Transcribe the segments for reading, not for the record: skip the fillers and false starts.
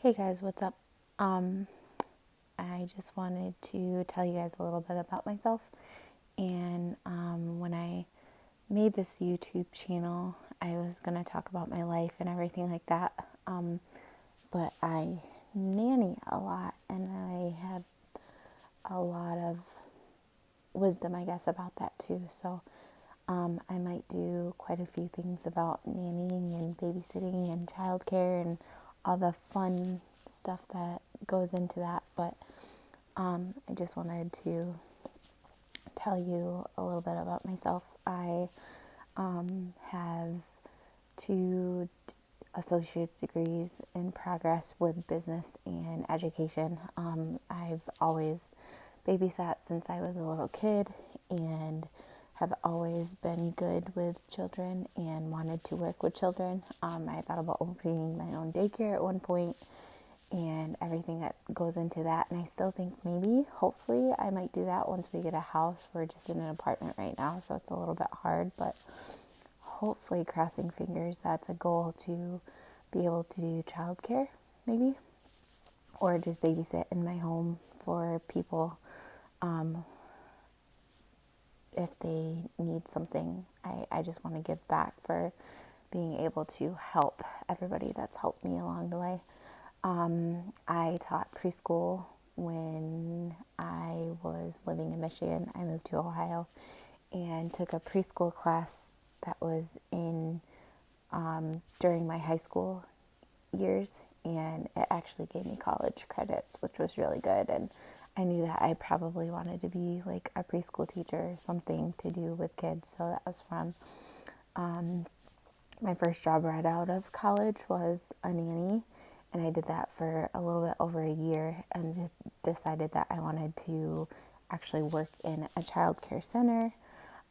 Hey guys, what's up? Um, I just wanted to tell you guys a little bit about myself. And when I made this YouTube channel, I was going to talk about my life and everything like that. But I nanny a lot, and I have a lot of wisdom, I guess, about that too. So I might do quite a few things about nannying and babysitting and childcare and all the fun stuff that goes into that. But I just wanted to tell you a little bit about myself. I have two associate's degrees in progress with business and education. I've always babysat since I was a little kid and have always been good with children and wanted to work with children. I thought about opening my own daycare at one point and everything that goes into that. And I still think maybe, hopefully, I might do that once we get a house. We're just in an apartment right now, so it's a little bit hard, but hopefully, crossing fingers, that's a goal to be able to do childcare, maybe, or just babysit in my home for people if they need something. I just want to give back for being able to help everybody that's helped me along the way. I taught preschool when I was living in Michigan. I moved to Ohio and took a preschool class that was in during my high school years, and it actually gave me college credits, which was really good. And I knew that I probably wanted to be like a preschool teacher or something to do with kids. So that was fun. My first job right out of college was a nanny, and I did that for a little bit over a year and just decided that I wanted to actually work in a child care center.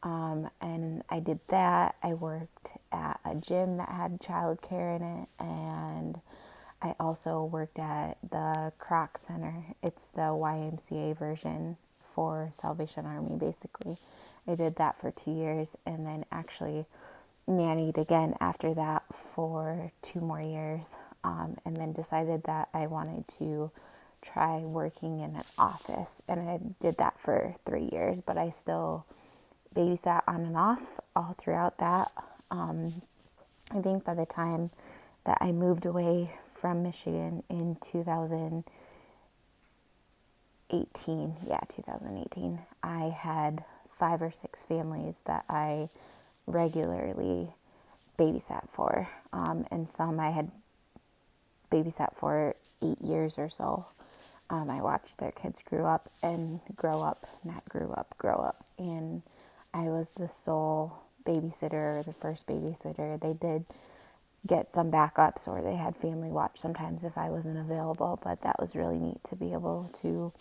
And I did that. I worked at a gym that had child care in it, and I also worked at the Croc Center. It's the YMCA version for Salvation Army, basically. I did that for 2 years and then actually nannied again after that for 2 more years, and then decided that I wanted to try working in an office. And I did that for 3 years, but I still babysat on and off all throughout that. I think by the time that I moved away from Michigan in 2018, I had 5 or 6 families that I regularly babysat for, and some I had babysat for 8 years or so. I watched their kids grow up, grow up, and I was the sole babysitter, the first babysitter. They did get some backups, or they had family watch sometimes if I wasn't available, but that was really neat to be able to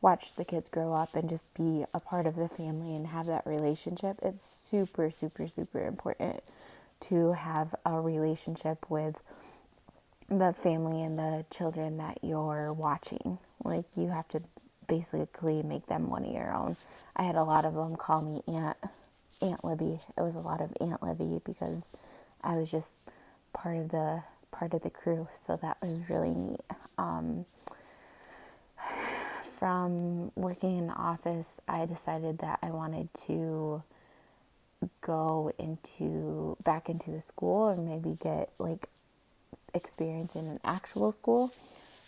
watch the kids grow up and just be a part of the family and have that relationship. It's super, super, super important to have a relationship with the family and the children that you're watching. Like, you have to basically make them one of your own. I had a lot of them call me Aunt Libby. It was a lot of Aunt Libby because I was just part of the crew. So that was really neat. From working in the office, I decided that I wanted to go back into the school and maybe get like experience in an actual school.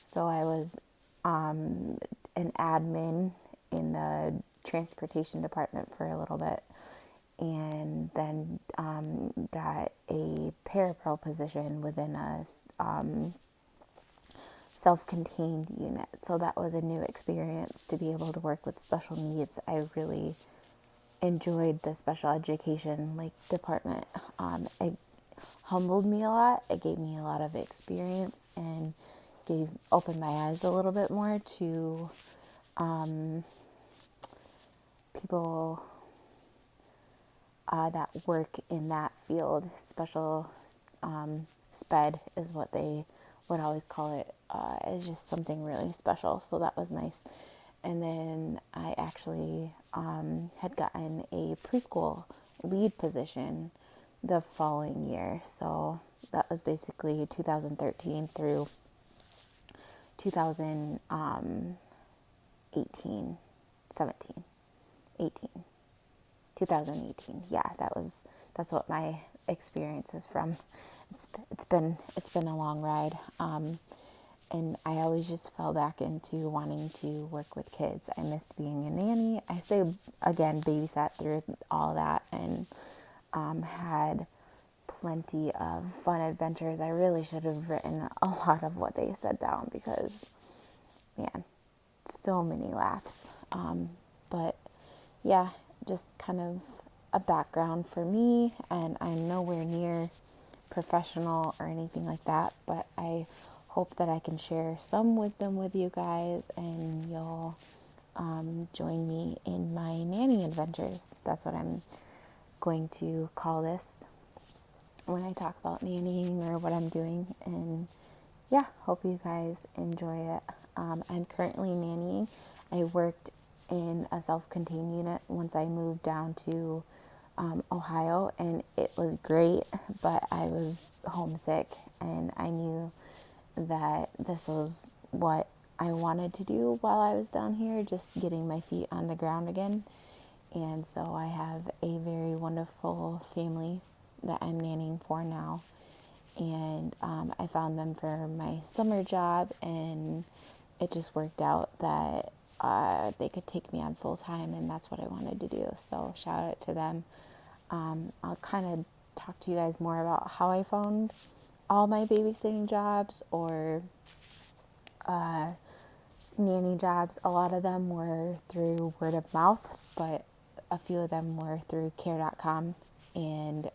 So I was an admin in the transportation department for a little bit, and then got a parapro position within a self-contained unit. So that was a new experience to be able to work with special needs. I really enjoyed the special education department. It humbled me a lot. It gave me a lot of experience and opened my eyes a little bit more to people that work in that field. Special sped is what they would always call it. It's just something really special. So that was nice. And then I actually had gotten a preschool lead position the following year. So that was basically 2013 through 2018, 17, 18, 2018. Yeah, that's what my experience is from. It's been a long ride. And I always just fell back into wanting to work with kids. I missed being a nanny. I still, again, babysat through all that and had plenty of fun adventures. I really should have written a lot of what they said down because, man, so many laughs. But yeah, just kind of a background for me, and I'm nowhere near professional or anything like that, but I hope that I can share some wisdom with you guys and you'll join me in my nanny adventures. That's what I'm going to call this when I talk about nannying or what I'm doing. And yeah, hope you guys enjoy it. I'm currently nannying. I worked in a self-contained unit once I moved down to Ohio, and it was great, but I was homesick and I knew that this was what I wanted to do while I was down here, just getting my feet on the ground again. And so I have a very wonderful family that I'm nannying for now. And I found them for my summer job, and it just worked out that they could take me on full time, and that's what I wanted to do. So shout out to them. I'll kind of talk to you guys more about how I found all my babysitting jobs or nanny jobs. A lot of them were through word of mouth, but a few of them were through care.com. And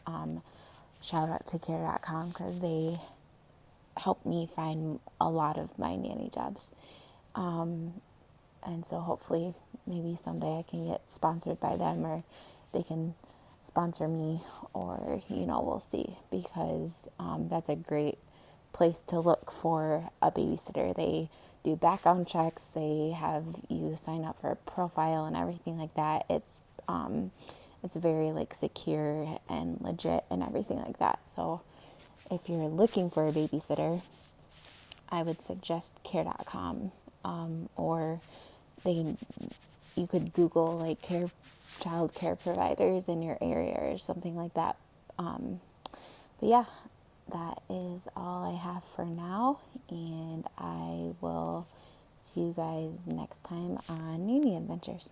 shout out to care.com because they helped me find a lot of my nanny jobs. And so hopefully maybe someday I can get sponsored by them, or they can sponsor me, or we'll see, because that's a great place to look for a babysitter. They do background checks, they have you sign up for a profile and everything like that. It's very secure and legit and everything like that. So if you're looking for a babysitter, I would suggest care.com, or you could Google child care providers in your area or something like that. But yeah, that is all I have for now, and I will see you guys next time on Nanny Adventures.